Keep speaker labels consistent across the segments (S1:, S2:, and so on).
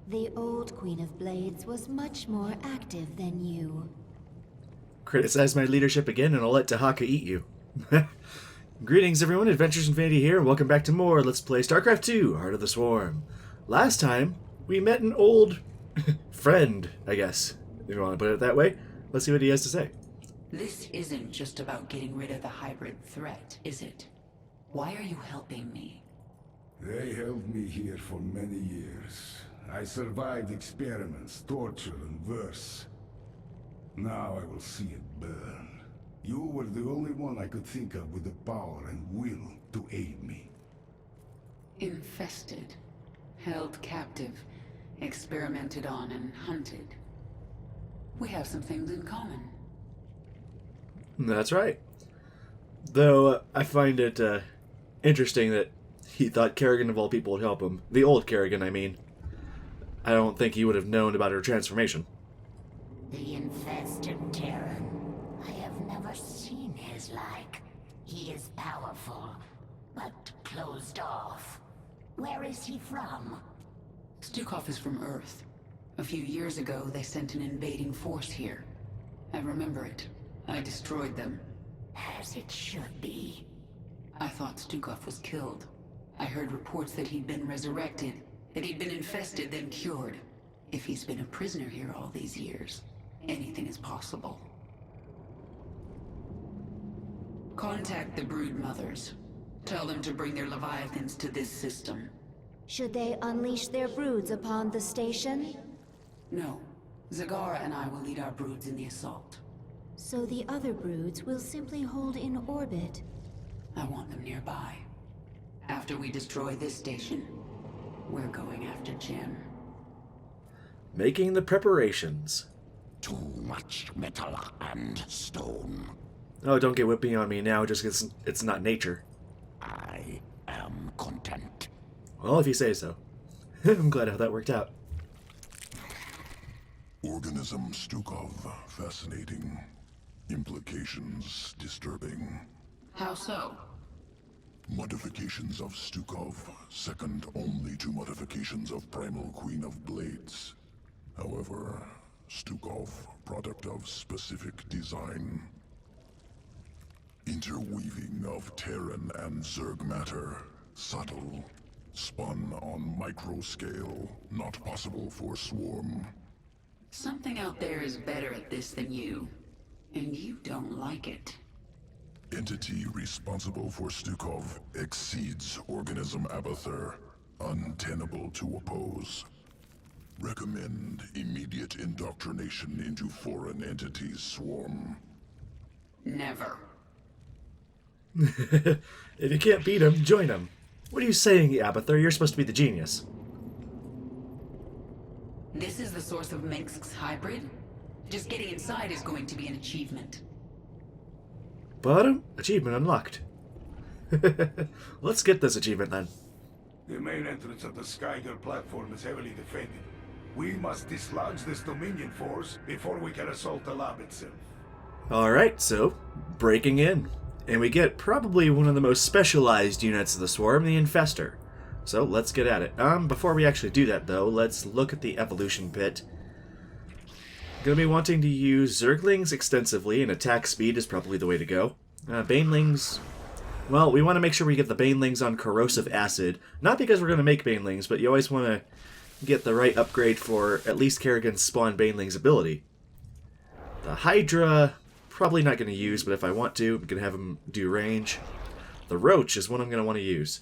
S1: The old Queen of Blades was much more active than you.
S2: Criticize my leadership again and I'll let Tahaka eat you. Greetings everyone, Adventures Infinity here, and welcome back to more Let's Play Starcraft 2, Heart of the Swarm. Last time, we met an old friend, I guess, if you want to put it that way. Let's see what he has to say.
S3: This isn't just about getting rid of the hybrid threat, is it? Why are you helping me?
S4: They held me here for many years. I survived experiments, torture, and worse. Now I will see it burn. You were the only one I could think of with the power and will to aid me.
S3: Infested, held captive, experimented on and hunted. We have some things in common.
S2: That's right. Though, I find it interesting that he thought Kerrigan of all people would help him. The old Kerrigan, I mean. I don't think he would have known about her transformation.
S5: The infested Terran. I have never seen his like. He is powerful, but closed off. Where is he from?
S3: Stukov is from Earth. A few years ago, they sent an invading force here. I remember it. I destroyed them.
S5: As it should be.
S3: I thought Stukov was killed. I heard reports that he'd been resurrected, that he'd been infested, then cured. If he's been a prisoner here all these years, anything is possible. Contact the brood mothers. Tell them to bring their leviathans to this system.
S1: Should they unleash their broods upon the station?
S3: No. Zagara and I will lead our broods in the assault.
S1: So the other broods will simply hold in orbit.
S3: I want them nearby. After we destroy this station, we're going after Jim.
S2: Making the preparations.
S5: Too much metal and stone.
S2: Oh, don't get whipping on me now just because it's not nature.
S5: I am content.
S2: Well, if you say so. I'm glad how that worked out.
S6: Organism Stukov, fascinating. Implications disturbing.
S3: How so?
S6: Modifications of Stukov, second only to modifications of Primal Queen of Blades. However, Stukov, product of specific design. Interweaving of Terran and Zerg matter, subtle, spun on micro scale, not possible for Swarm.
S3: Something out there is better at this than you. And you don't like it.
S6: Entity responsible for Stukov exceeds organism Abathur, untenable to oppose. Recommend immediate indoctrination into foreign entities Swarm.
S3: Never.
S2: If you can't beat him, join him. What are you saying, Abathur? You're supposed to be the genius.
S3: This is the source of Mengsk's hybrid? Just getting inside is going to be an achievement.
S2: But, achievement unlocked. Let's get this achievement then.
S4: The main entrance of the Skyger platform is heavily defended. We must dislodge this Dominion force before we can assault the lab itself.
S2: Alright, so, breaking in. And we get probably one of the most specialized units of the Swarm, the Infester. So, let's get at it. Before we actually do that, though, let's look at the evolution pit. Gonna be wanting to use Zerglings extensively, and attack speed is probably the way to go. Banelings... Well, we want to make sure we get the Banelings on Corrosive Acid. Not because we're going to make Banelings, but you always want to get the right upgrade for at least Kerrigan's Spawn Banelings ability. The Hydra, probably not going to use, but if I want to, I'm going to have them do range. The Roach is what I'm going to want to use.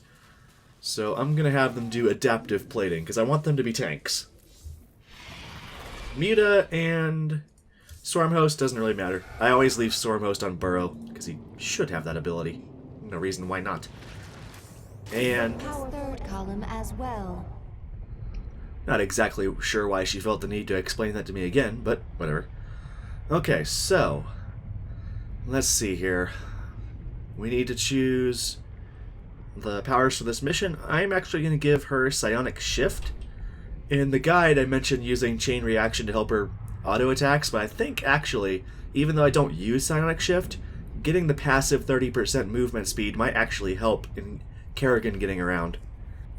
S2: So I'm going to have them do adaptive plating, because I want them to be tanks. Muta and Stormhost doesn't really matter. I always leave Stormhost on Burrow, because he should have that ability. No reason why not. And
S1: Our third column as well.
S2: not exactly sure why she felt the need to explain that to me again, but whatever. Okay, so let's see here. We need to choose the powers for this mission. I'm actually going to give her Psionic Shift. In the guide, I mentioned using Chain Reaction to help her auto attacks, but I think actually, even though I don't use Psionic Shift, getting the passive 30% movement speed might actually help in Kerrigan getting around.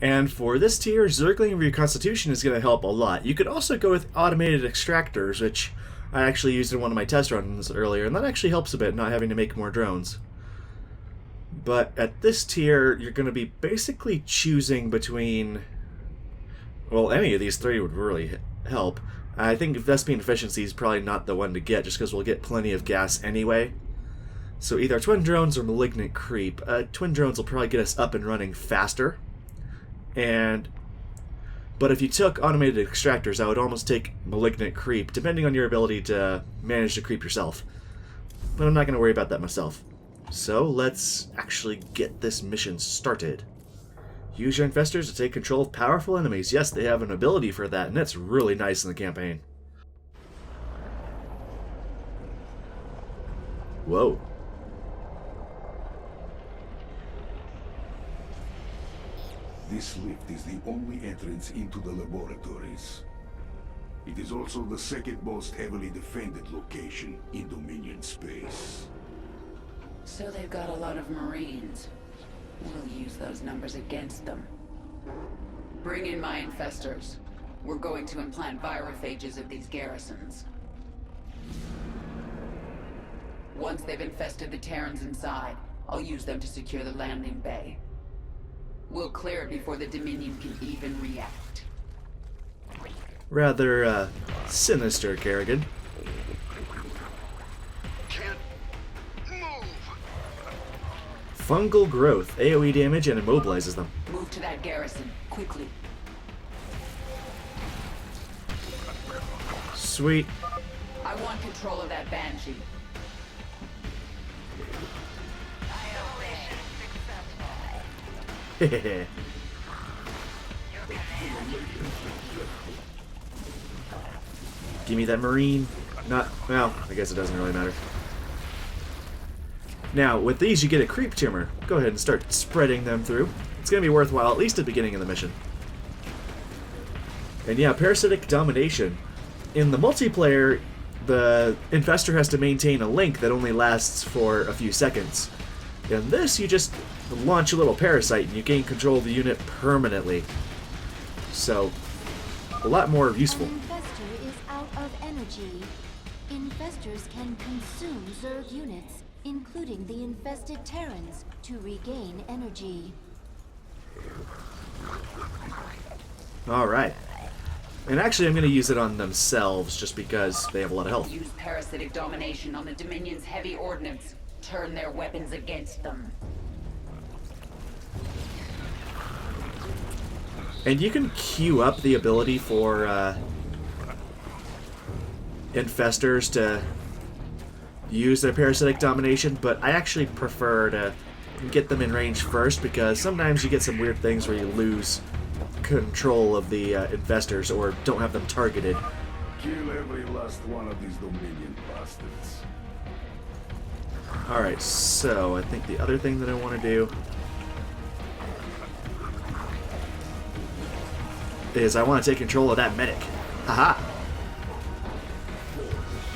S2: And for this tier, Zergling Reconstitution is going to help a lot. You could also go with automated extractors, which I actually used in one of my test runs earlier, and that actually helps a bit, not having to make more drones. But at this tier, you're going to be basically choosing between... Well, any of these three would really help. I think Vespene Efficiency is probably not the one to get, just because we'll get plenty of gas anyway. So either Twin Drones or Malignant Creep. Twin Drones will probably get us up and running faster. But if you took automated extractors, I would almost take Malignant Creep, depending on your ability to manage to creep yourself. But I'm not going to worry about that myself. So let's actually get this mission started. Use your infestors to take control of powerful enemies. Yes, they have an ability for that, and that's really nice in the campaign. Whoa.
S4: This lift is the only entrance into the laboratories. It is also the second most heavily defended location in Dominion space.
S3: So they've got a lot of Marines. We'll use those numbers against them. Bring in my infestors. We're going to implant virophages at these garrisons. Once they've infested the Terrans inside, I'll use them to secure the landing bay. We'll clear it before the Dominion can even react.
S2: Rather, sinister, Kerrigan.
S7: Can't move.
S2: Fungal growth, AoE damage, and immobilizes them.
S3: Move to that garrison, quickly.
S2: Sweet.
S3: I want control of that Banshee.
S2: Hehehe. Give me that Marine. Not, well, I guess it doesn't really matter. Now, with these you get a creep tumor. Go ahead and start spreading them through. It's going to be worthwhile, at least at the beginning of the mission. And yeah, parasitic domination. In the multiplayer, the infestor has to maintain a link that only lasts for a few seconds. In this, you just launch a little parasite and you gain control of the unit permanently. So, a lot more useful.
S1: An infestor is out of energy. Infestors can consume Zerg units, including the infested Terrans, to regain energy.
S2: Alright. And actually, I'm going to use it on themselves just because they have a lot of health.
S3: Use parasitic domination on the Dominion's heavy ordnance. Turn their weapons against them.
S2: And you can queue up the ability for infestors to use their parasitic domination, but I actually prefer to get them in range first because sometimes you get some weird things where you lose control of the infestors or don't have them targeted.
S4: Kill every last one of these Dominion bastards.
S2: Alright, so I think the other thing that I want to do is I want to take control of that medic. Haha!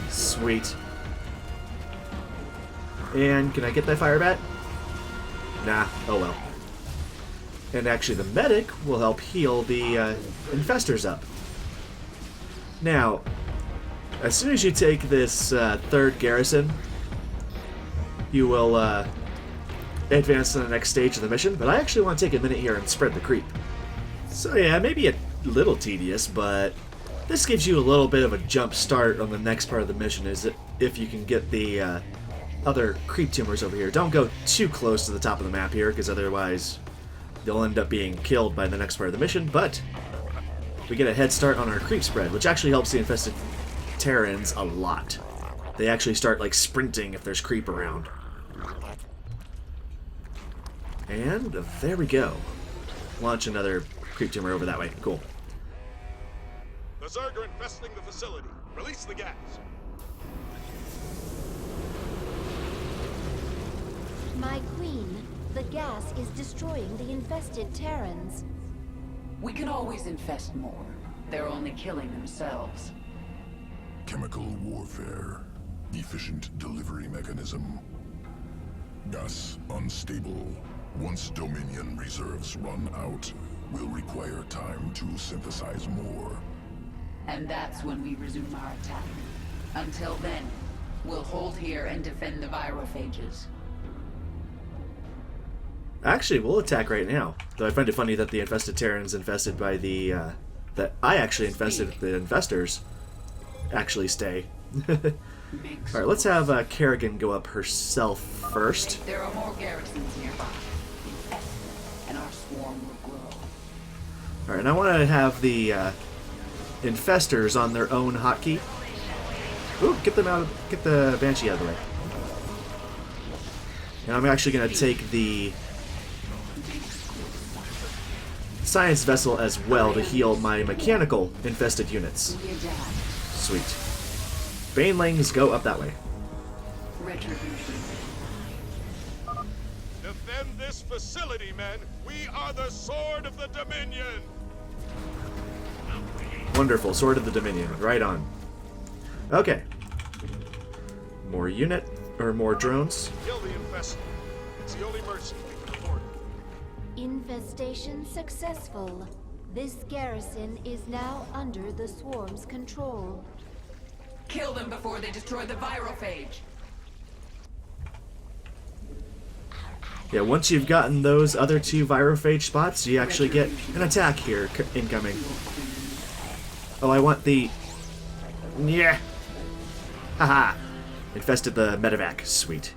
S2: Sweet. And can I get that fire bat? Nah, oh well. And actually the medic will help heal the infestors up. Now, as soon as you take this third garrison, you will advance to the next stage of the mission, but I actually want to take a minute here and spread the creep. So yeah, maybe a little tedious, but this gives you a little bit of a jump start on the next part of the mission, is if you can get the other creep tumors over here. Don't go too close to the top of the map here, because otherwise they'll end up being killed by the next part of the mission, but we get a head start on our creep spread, which actually helps the infested Terrans a lot. They actually start like sprinting if there's creep around. And there we go. Launch another creep tumor over that way. Cool.
S7: The Zerg are infesting the facility. Release the gas.
S1: My queen, the gas is destroying the infested Terrans.
S3: We can always infest more. They're only killing themselves.
S6: Chemical warfare. Efficient delivery mechanism. Gas unstable. Once Dominion reserves run out, will require time to synthesize more.
S3: And that's when we resume our attack. Until then, we'll hold here and defend the virophages.
S2: Actually, we'll attack right now. Though I find it funny that the infested Terrans infested by the, that I actually infested the infestors actually stay. Alright, let's have Kerrigan go up herself first.
S3: There are more garrisons nearby. And our swarm will grow.
S2: Alright, and I want to have the infestors on their own hotkey. Ooh, get them out of, get the Banshee out of the way. And I'm actually going to take the science vessel as well to heal my mechanical infested units. Sweet. Banelings, go up that way.
S3: Retribution.
S7: Defend this facility, men! We are the Sword of the Dominion!
S2: Wonderful, Sword of the Dominion, right on. Okay. More more drones.
S7: Kill the infested. It's the only mercy we can afford.
S1: Infestation successful. This garrison is now under the swarm's control.
S3: Kill them before they destroy the virophage.
S2: Yeah, once you've gotten those other two virophage spots, you actually get an attack here incoming. Oh, I want the... Yeah. Haha. Infested the medevac. Sweet.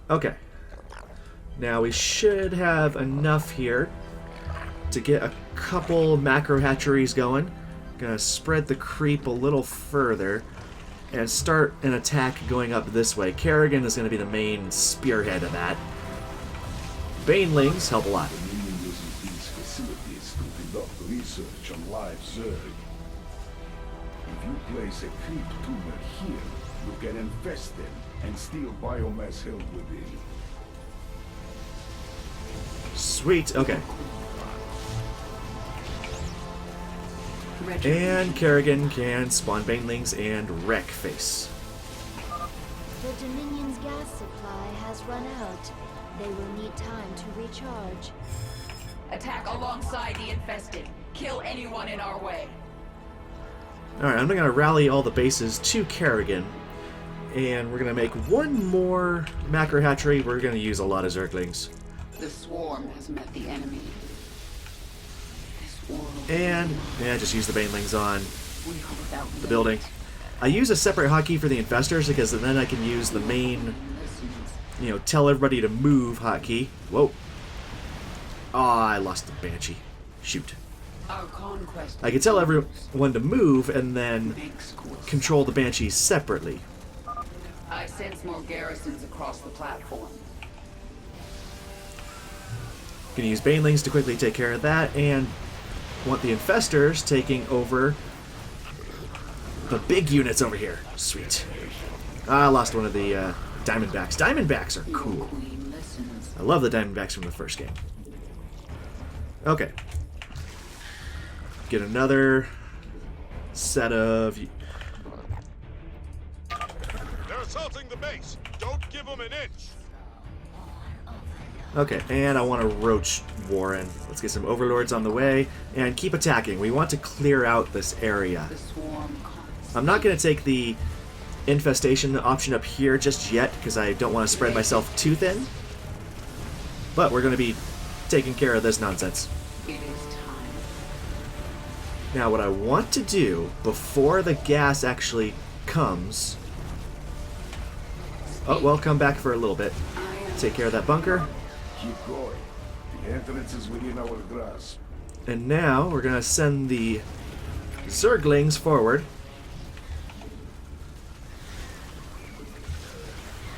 S2: Okay. Now we should have enough here to get a couple macro hatcheries going. Gonna spread the creep a little further and start an attack going up this way. Kerrigan is gonna be the main spearhead of that. Banelings help a lot.
S4: The Dominion uses these facilities to conduct research on live Zerg. If you place a creep tumor here, you can infest them and steal biomass held within.
S2: Sweet, okay. And Kerrigan can spawn Banelings and wreck face.
S1: The Dominion's gas supply has run out. They will need time to recharge.
S3: Attack alongside the infested. Kill anyone in our way.
S2: Alright, I'm going to rally all the bases to Kerrigan. And we're going to make one more macro hatchery. We're going to use a lot of Zerglings.
S3: The swarm has met the enemy. This world
S2: And, yeah, just use the Banelings on
S3: we are without
S2: the building. I use a separate hotkey for the infestors because then I can use the main, you know, tell everybody to move hotkey. Whoa. Oh, I lost the Banshee. Shoot.
S3: Our conquest.
S2: I can tell everyone to move and then control the Banshees separately.
S3: I sense more garrisons across the platform.
S2: Gonna use Banelings to quickly take care of that, and want the infestors taking over the big units over here. Sweet. I lost one of the Diamondbacks. Diamondbacks are cool.
S3: Queen listens.
S2: I love the Diamondbacks from the first game. Okay. Get another set of...
S7: They're assaulting the base. Don't give them an inch.
S2: Okay, and I want to roach Warren. Let's get some overlords on the way and keep attacking. We want to clear out this area.
S3: The swarm.
S2: I'm not going to take the infestation option up here just yet because I don't want to spread myself too thin. But we're going to be taking care of this nonsense.
S3: It is time.
S2: Now what I want to do before the gas actually comes... Oh, well, come back for a little bit. Take care of that bunker.
S4: Keep going. The entrance is within our grasp.
S2: And now we're going to send the Zerglings forward.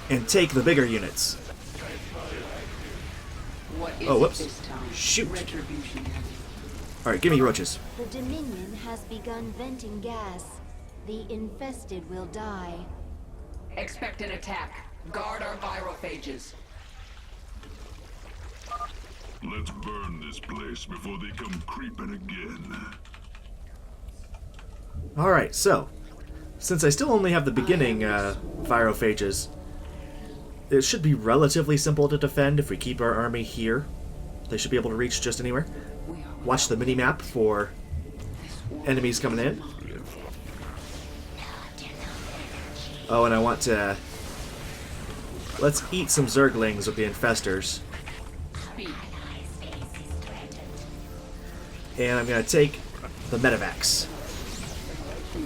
S2: And take the bigger units.
S3: What is
S2: Oh, whoops.
S3: it this time?
S2: Shoot.
S3: Retribution.
S2: Alright, give me roaches.
S1: The Dominion has begun venting gas. The infested will die.
S3: Expect an attack. Guard our virophages.
S6: Let's burn this place before they come creeping again.
S2: Alright, so, since I still only have the beginning virophages, it should be relatively simple to defend if we keep our army here. They should be able to reach just anywhere. Watch the mini-map for enemies coming in. Oh, and I want to... Let's eat some Zerglings with the Infestors. And I'm going to take the Medivacs.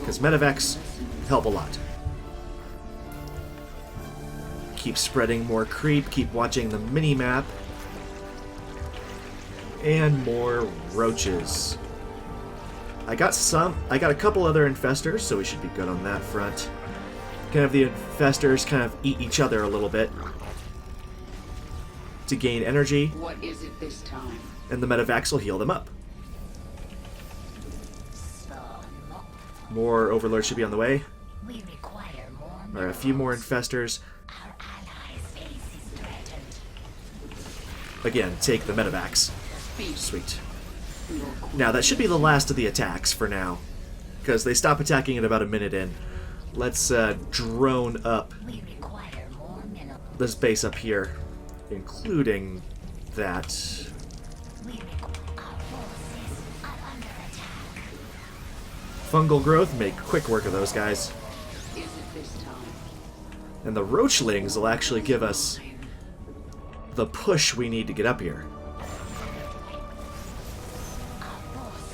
S2: Because Medivacs help a lot. Keep spreading more creep, keep watching the mini-map. And more roaches. I got a couple other Infestors, so we should be good on that front. Kind of the Infestors kind of eat each other a little bit to gain energy.
S3: What is it this time?
S2: And the Medivacs will heal them up. More Overlords should be on the way.
S5: We require more.
S2: All right, a few more Infestors.
S5: Our allies' base is threatened.
S2: Again, take the Medivacs. Sweet. Now, that should be the last of the attacks for now. Because they stop attacking at about a minute in. Let's drone up
S5: We require more minerals.
S2: this base up here. Including that.
S5: Our forces are under attack.
S2: Fungal growth, make quick work of those guys.
S3: Is it this time?
S2: And the Roachlings will actually give us the push we need to get up here.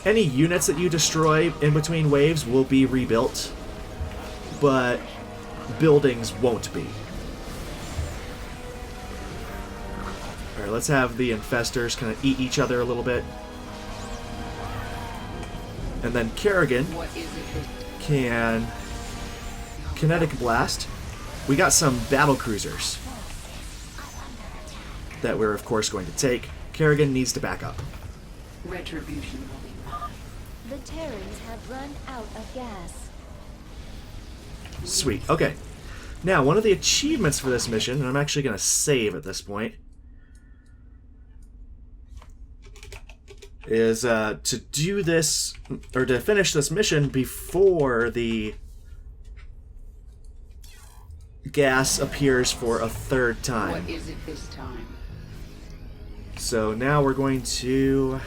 S2: Any units that you destroy in between waves will be rebuilt, but buildings won't be. Alright, let's have the Infestors kind of eat each other a little bit. And then Kerrigan
S3: What is it this
S2: can kinetic blast. We got some battle cruisers that we're of course going to take. Kerrigan needs to back up.
S3: retribution will be mine.
S1: The Terrans have run out of gas.
S2: Sweet. Okay. Now, one of the achievements for this mission, and I'm actually going to save at this point, is to do this, or to finish this mission before the gas appears for a third time.
S3: What is it this time?
S2: So now we're going to...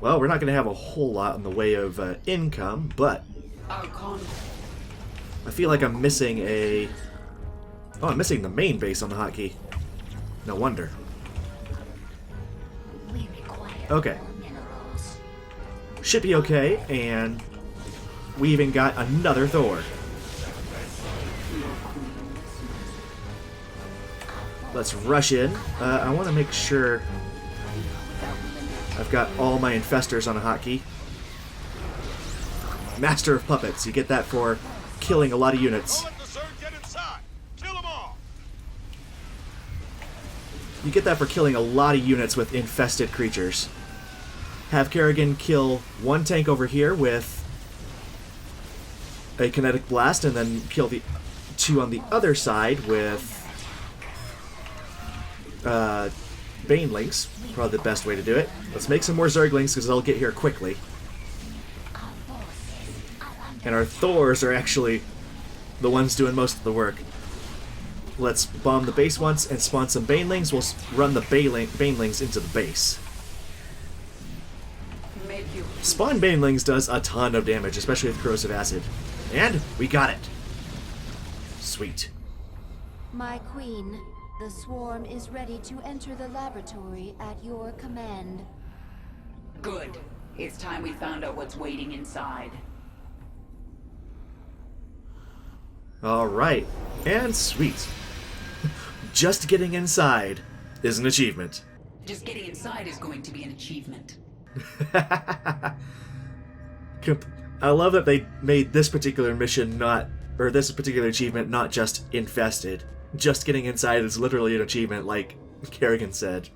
S2: Well, we're not going to have a whole lot in the way of income, but
S3: Our con.
S2: I feel like I'm missing a... Oh, I'm missing the main base on the hotkey. No wonder.
S5: We require
S2: Okay.
S5: more minerals.
S2: Should be okay, and we even got another Thor. Let's rush in. I want to make sure I've got all my Infestors on a hotkey. Master of Puppets. You get that for killing a lot of units.
S7: Don't let the Zerg get inside. Kill them all.
S2: You get that for killing a lot of units with infested creatures. Have Kerrigan kill one tank over here with a kinetic blast, and then kill the two on the other side with Banelings. Probably the best way to do it. Let's make some more Zerglings because they'll get here quickly. And our Thors are actually the ones doing most of the work. Let's bomb the base once and spawn some Banelings. We'll run the Banelings into the base.
S3: Make you
S2: Spawn Banelings does a ton of damage, especially with corrosive acid. And we got it. Sweet.
S1: My queen, the swarm is ready to enter the laboratory at your command.
S3: good. It's time we found out what's waiting inside.
S2: Alright. And sweet. Just getting inside is an achievement.
S3: Just getting inside is going to be an achievement.
S2: I love that they made this particular mission this particular achievement not just infested. Just getting inside is literally an achievement, like Kerrigan said.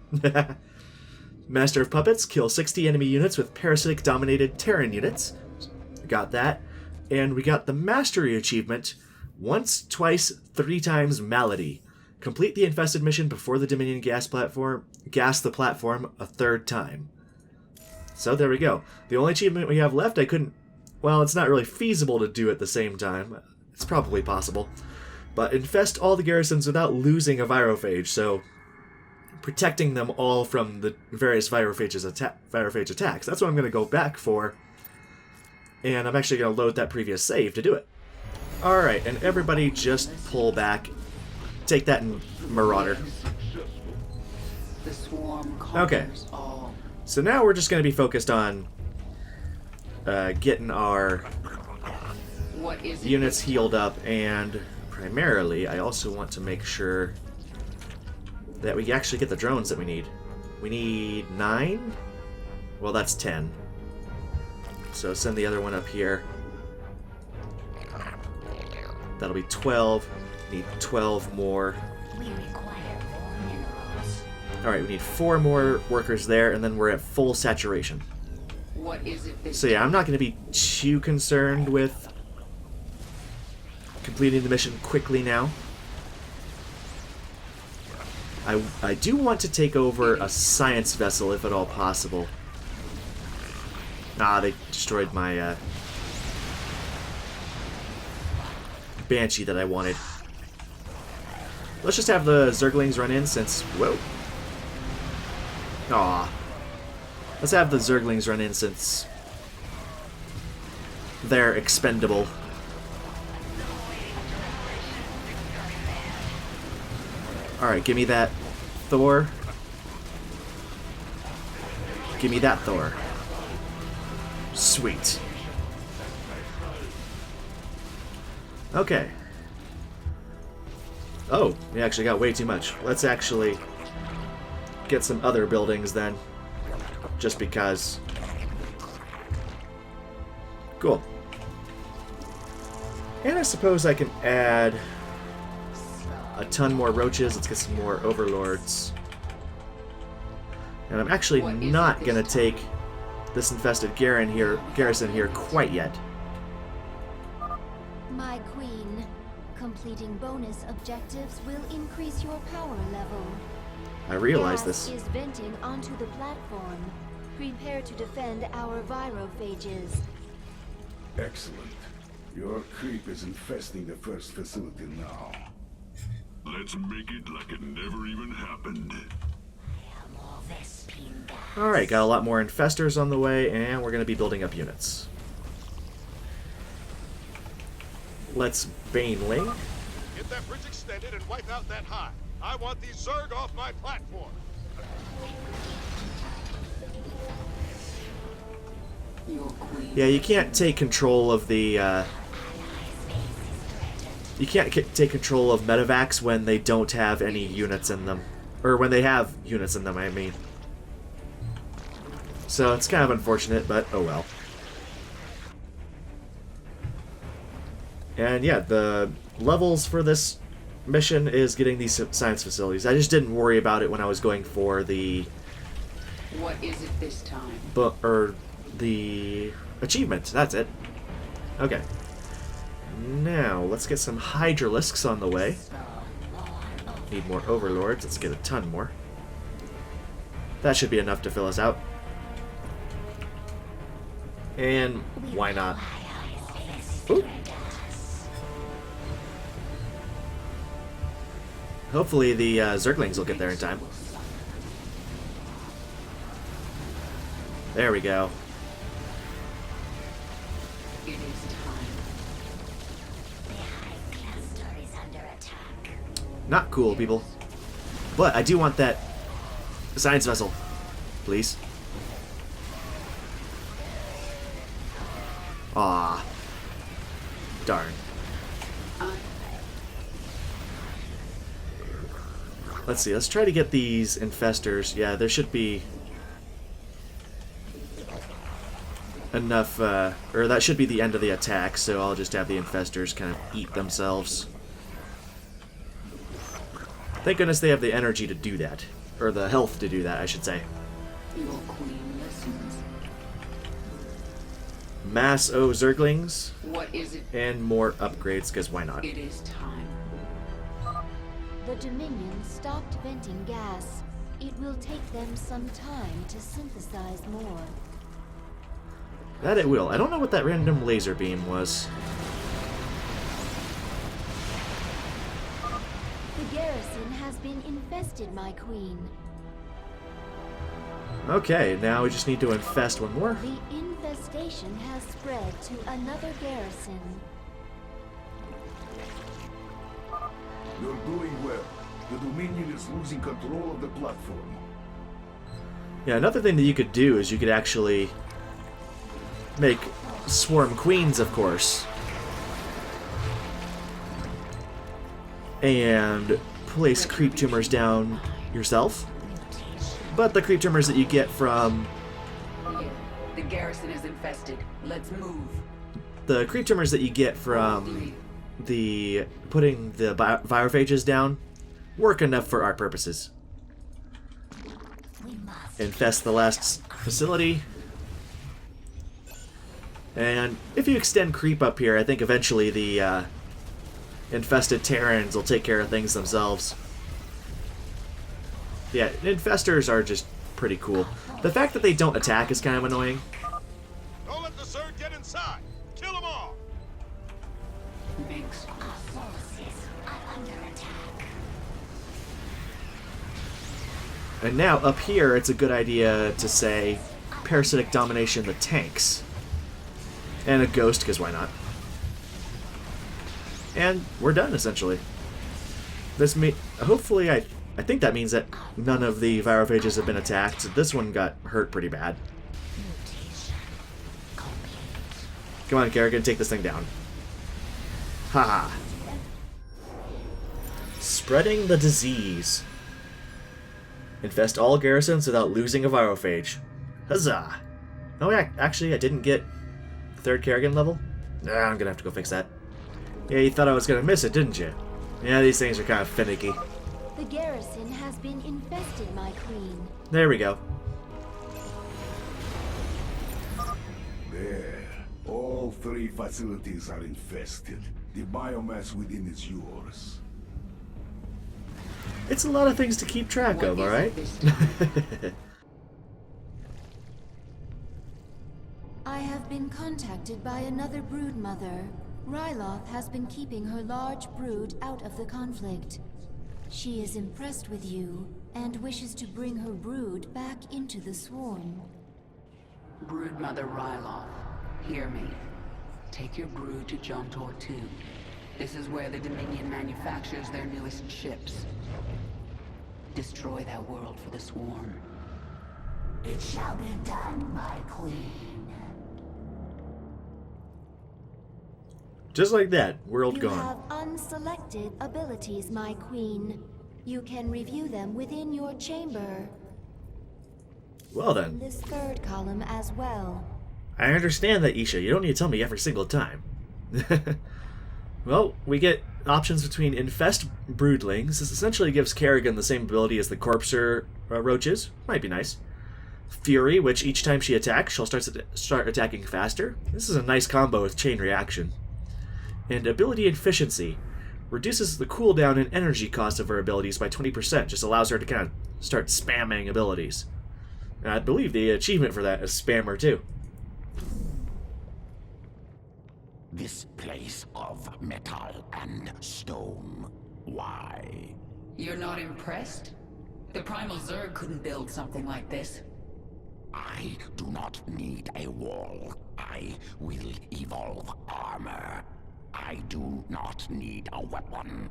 S2: Master of Puppets, kill 60 enemy units with parasitic-dominated Terran units. Got that. And we got the Mastery achievement, once, twice, 3 times Malady. Complete the infested mission before the Dominion gas the platform a 3rd time. So there we go. The only achievement we have left, well, it's not really feasible to do at the same time. It's probably possible. But infest all the garrisons without losing a virophage, so protecting them all from the various virophage attacks. That's what I'm going to go back for. And I'm actually going to load that previous save to do it. Alright, and everybody just pull back. Take that in Marauder.
S3: The swarm
S2: Okay.
S3: conquers all.
S2: So now we're just going to be focused on getting our
S3: What is it?
S2: units healed up, and primarily I also want to make sure that we actually get the drones that we need. We need 9? Well, that's 10. So send the other one up here. That'll be 12. Need 12 more.
S5: We require more minerals.
S2: Alright, we need 4 more workers there, and then we're at full saturation.
S3: What is it this
S2: So yeah, I'm not going to be too concerned with completing the mission quickly now. I do want to take over a science vessel if at all possible. Ah, they destroyed my Banshee that I wanted. Let's just have the Zerglings run in since... Whoa. Aw. Let's have the Zerglings run in since they're expendable. Alright, give me that Thor. Give me that Thor. Sweet. Okay. Oh, we actually got way too much. Let's actually get some other buildings then. Just because. Cool. And I suppose I can add a ton more roaches. Let's get some more overlords. And I'm actually not going to take this infested garrison here quite yet.
S1: My queen, completing bonus objectives will increase your power level.
S2: I realize
S1: Gas
S2: this.
S1: is venting onto the platform. Prepare to defend our virophages.
S4: Excellent. Your creep is infesting the first facility now.
S6: Let's make it like it never even happened.
S5: More Vespine gas.
S2: Alright, got a lot more infestors on the way, and we're going to be building up units. Let's Baneling.
S7: Get that bridge extended and wipe out that hive. I want these Zerg off my platform.
S3: Your queen.
S2: Yeah, you can't take control of the, you can't take control of medevacs when they don't have any units in them. Or when they have units in them, I mean. So it's kind of unfortunate, but oh well. And yeah, the levels for this mission is getting these science facilities. I just didn't worry about it when I was going for the
S3: What is it this time?
S2: the achievement. That's it. Okay. Now, let's get some Hydralisks on the way. Need more Overlords. Let's get a ton more. That should be enough to fill us out. And why not? Ooh. Hopefully the Zerglings will get there in time. There we go.
S3: It is time.
S5: The Hive cluster is under attack.
S2: Not cool, people. But I do want that science vessel. Please. Aw. Darn. Let's see, let's try to get these infestors. Yeah, there should be enough, or that should be the end of the attack, so I'll just have the infestors kind of eat themselves. Thank goodness they have the energy to do that. Or the health to do that, I should say.
S3: Your queen listens.
S2: Mass O Zerglings,
S3: What is it?
S2: and more upgrades, because why not?
S3: It is time.
S1: The Dominion stopped venting gas. It will take them some time to synthesize more.
S2: That it will. I don't know what that random laser beam was.
S1: The garrison has been infested, my queen.
S2: Okay, now we just need to infest one more.
S1: The infestation has spread to another garrison.
S4: You're doing well. The Dominion is losing control of the platform.
S2: Yeah, another thing that you could do is you could actually make swarm queens, of course. And place creep tumors down yourself. But the creep tumors that you get from...
S3: The garrison is infested. Let's move.
S2: The creep tumors that you get from the putting the virophages down work enough for our purposes. Infest the last facility. And if you extend creep up here, I think eventually the infested Terrans will take care of things themselves. Yeah, infestors are just pretty cool. The fact that they don't attack is kind of annoying.
S7: Don't let the Zerg get inside. Kill them all.
S3: Mengsk.
S5: Our forces are under attack.
S2: And now, up here, it's a good idea to say parasitic domination the tanks. And a ghost, because why not? And we're done, essentially. This hopefully, I think that means that none of the virophages have been attacked. This one got hurt pretty bad. Come on, Kerrigan, take this thing down. Haha. Spreading the disease. Infest all garrisons without losing a virophage. Huzzah! Oh yeah, actually I didn't get 3rd Kerrigan level. Nah, I'm gonna have to go fix that. Yeah, you thought I was gonna miss it, didn't you? Yeah, these things are kind of finicky.
S1: The garrison has been infested, my queen.
S2: There we go.
S4: There. All 3 facilities are infested. The biomass within is yours.
S2: It's a lot of things to keep track of, alright?
S1: I have been contacted by another brood mother. Ryloth has been keeping her large brood out of the conflict. She is impressed with you and wishes to bring her brood back into the swarm.
S3: Broodmother Ryloth, hear me. Take your brood to Jontor 2. This is where the Dominion manufactures their newest ships. Destroy that world for the swarm.
S5: It shall be done, my queen.
S2: Just like that, world
S1: You
S2: gone.
S1: have unselected abilities, my queen. You can review them within your chamber.
S2: Well then,
S1: This 3rd column as well.
S2: I understand that, Isha. You don't need to tell me every single time. Well, we get options between Infest Broodlings. This essentially gives Kerrigan the same ability as the Corpser roaches. Might be nice. Fury, which each time she attacks, she'll start attacking faster. This is a nice combo with Chain Reaction. And Ability Efficiency. Reduces the cooldown and energy cost of her abilities by 20%. Just allows her to kind of start spamming abilities. And I believe the achievement for that is Spammer too.
S8: This place of metal and stone. Why?
S3: You're not impressed? The Primal Zerg couldn't build something like this.
S8: I do not need a wall. I will evolve armor. I do not need a weapon.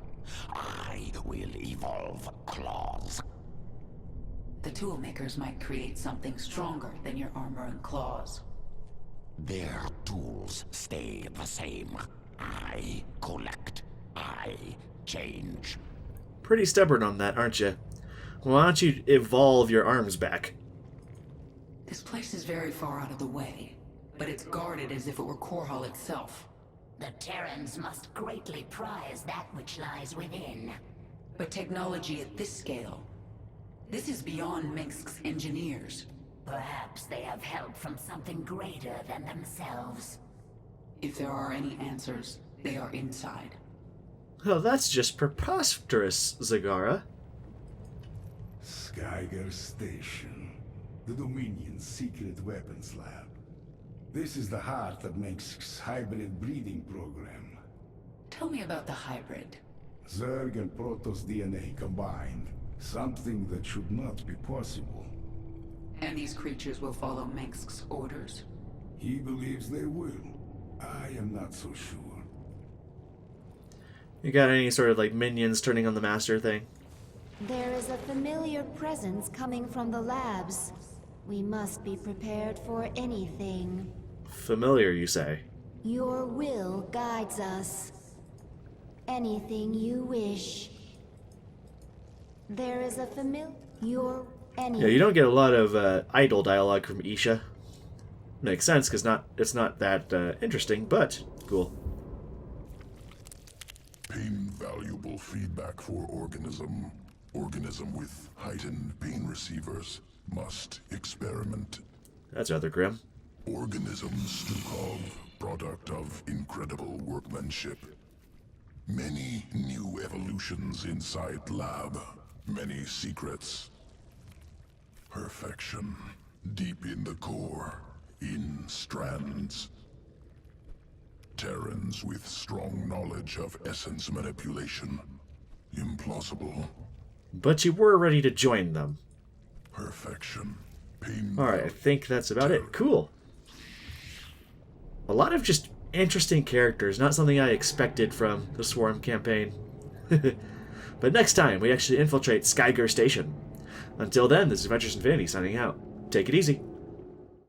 S8: I will evolve claws.
S3: The toolmakers might create something stronger than your armor and claws.
S8: Their tools stay the same. I collect. I change.
S2: Pretty stubborn on that, aren't you? Why don't you evolve your arms back?
S3: This place is very far out of the way, but it's guarded as if it were Korhal itself.
S5: The Terrans must greatly prize that which lies within.
S3: But technology at this scale, this is beyond Mengsk's engineers.
S5: Perhaps they have help from something greater than themselves.
S3: If there are any answers, they are inside.
S2: Oh, that's just preposterous, Zagara.
S4: Skyger Station. The Dominion's secret weapons lab. This is the heart of Mengsk's hybrid breeding program.
S3: Tell me about the hybrid.
S4: Zerg and Protoss DNA combined. Something that should not be possible.
S3: And these creatures will follow Mengsk's orders?
S4: He believes they will. I am not so sure.
S2: You got any sort of like minions turning on the master thing?
S1: There is a familiar presence coming from the labs. We must be prepared for anything.
S2: Familiar, you say?
S1: Your will guides us. Anything you wish. There is a
S2: Yeah, you don't get a lot of idle dialogue from Isha. Makes sense, because it's not that interesting, but cool.
S6: Pain valuable feedback for organism. Organism with heightened pain receivers must experiment.
S2: That's rather grim.
S6: Organism Stukov, product of incredible workmanship. Many new evolutions inside lab. Many secrets. Perfection. Deep in the core. In strands. Terrans with strong knowledge of essence manipulation. Implausible.
S2: But you were ready to join them.
S6: Perfection. Pain.
S2: Alright, I think that's about it. Cool. A lot of just interesting characters, not something I expected from the Swarm campaign. But next time, we actually infiltrate Skyger Station. Until then, this is Adventures Infinity signing out. Take it easy.